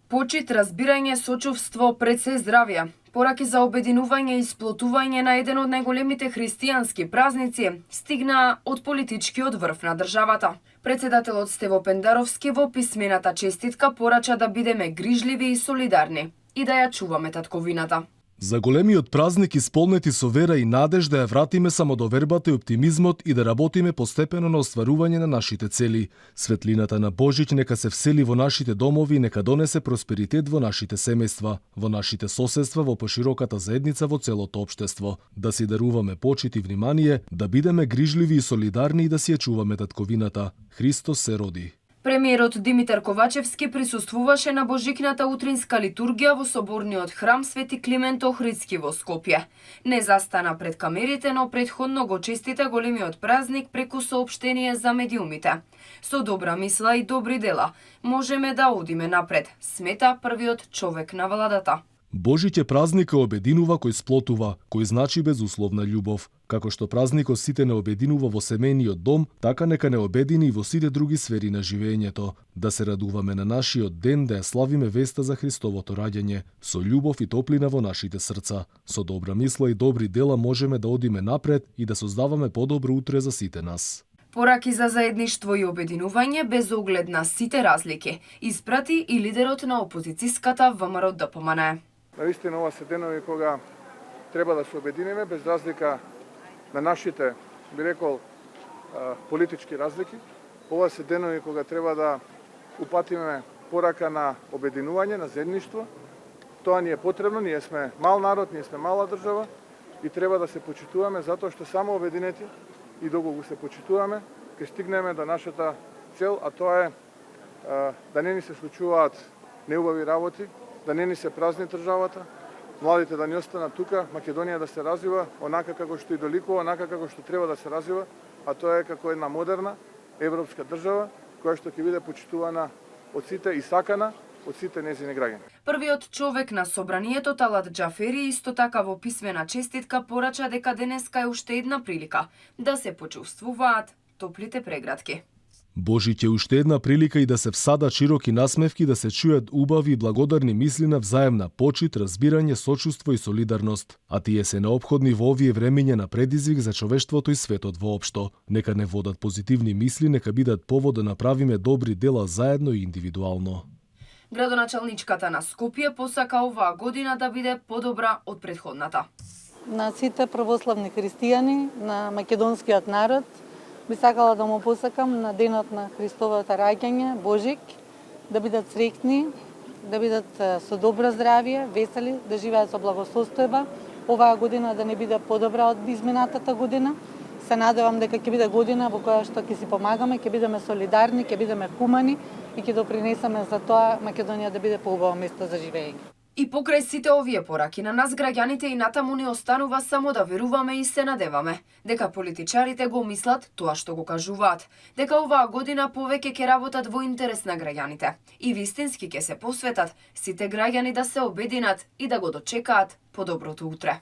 Почит, разбирање, сочувство, пред се здравје. Пораки за обединување и сплотување на еден од најголемите христијански празници стигнаа од политичкиот врв на државата. Председателот Стево Пендаровски во писмената честитка порача да бидеме грижливи и солидарни и да ја чуваме татковината. За големиот празник исполнети со вера и надеж да ја вратиме самодовербата и оптимизмот и да работиме постепено на остварување на нашите цели. Светлината на Божич нека се всели во нашите домови и нека донесе просперитет во нашите семејства, во нашите соседства, во пошироката заедница, во целото општество. Да си даруваме почит и внимание, да бидеме грижливи и солидарни и да си ја чуваме татковината. Христос се роди. Премиерот Димитар Ковачевски присуствуваше на божикната утринска литургија во соборниот храм Свети Климент Охридски во Скопје. Не застана пред камерите, но претходно го честита големиот празник преку соопштение за медиумите. Со добра мисла и добри дела можеме да одиме напред, смета првиот човек на владата. Божиќ е празник кој обединува, кој сплотува, кој значи безусловна љубов. Како што празникот сите не обединува во семејниот дом, така нека не обедини и во сите други сфери на живеењето. Да се радуваме на нашиот ден, да ја славиме веста за Христовото раѓање, со љубов и топлина во нашите срца. Со добра мисла и добри дела можеме да одиме напред и да создаваме подобро утре за сите нас. Пораки за заедништво и обединување без оглед на сите разлики, испрати и лидерот на опозицијската ВМРО-ДПМН. Наистина ова се денови кога треба да се обединиме без разлика на нашите, би рекол, политички разлики. Ова се денови кога треба да упатиме порака на обединување, на заедништво. Тоа ни е потребно, ние сме мал народ, ние сме мала држава и треба да се почитуваме затоа што само обединети и доколку се почитуваме, ќе стигнеме до нашата цел, а тоа е да не ни се случуваат неубави работи, да не ни се празни државата, младите да ни останат тука, Македонија да се развива онака како што и доликува, онака како што треба да се развива, а тоа е како една модерна европска држава која што ќе биде почитувана од сите и сакана од сите нејзини граѓани. Првиот човек на собранието Талат Џафери исто така во писмена честитка порача дека денеска е уште една прилика да се почувствуваат топлите прегратки. Божиќ е уште една прилика и да се всадат широки насмевки, да се чујат убави и благодарни мисли на взаемна почит, разбирање, сочувство и солидарност. А тие се неопходни во овие времиња на предизвик за човештвото и светот воопшто. Нека не водат позитивни мисли, нека бидат повод да направиме добри дела заедно и индивидуално. Градоначалничката на Скопје посака оваа година да биде подобра од претходната. На сите православни христијани, на македонскиот народ, би сакала да му посакам на денот на Христовото раѓање, Божик, да бидат среќни, да бидат со добро здравје, весели, да живеат со благосостојба. Оваа година да не биде подобра од изминатата година. Се надевам дека ќе биде година во која што ќе си помагаме, ќе бидеме солидарни, ќе бидеме хумани и ќе допринесеме за тоа Македонија да биде поубаво место за живење. И покрај сите овие пораки на нас граѓаните и натаму ни останува само да веруваме и се надеваме дека политичарите го мислат тоа што го кажуваат, дека оваа година повеќе ќе работат во интерес на граѓаните и вистински ќе се посветат сите граѓани да се обединат и да го дочекаат подоброто утре.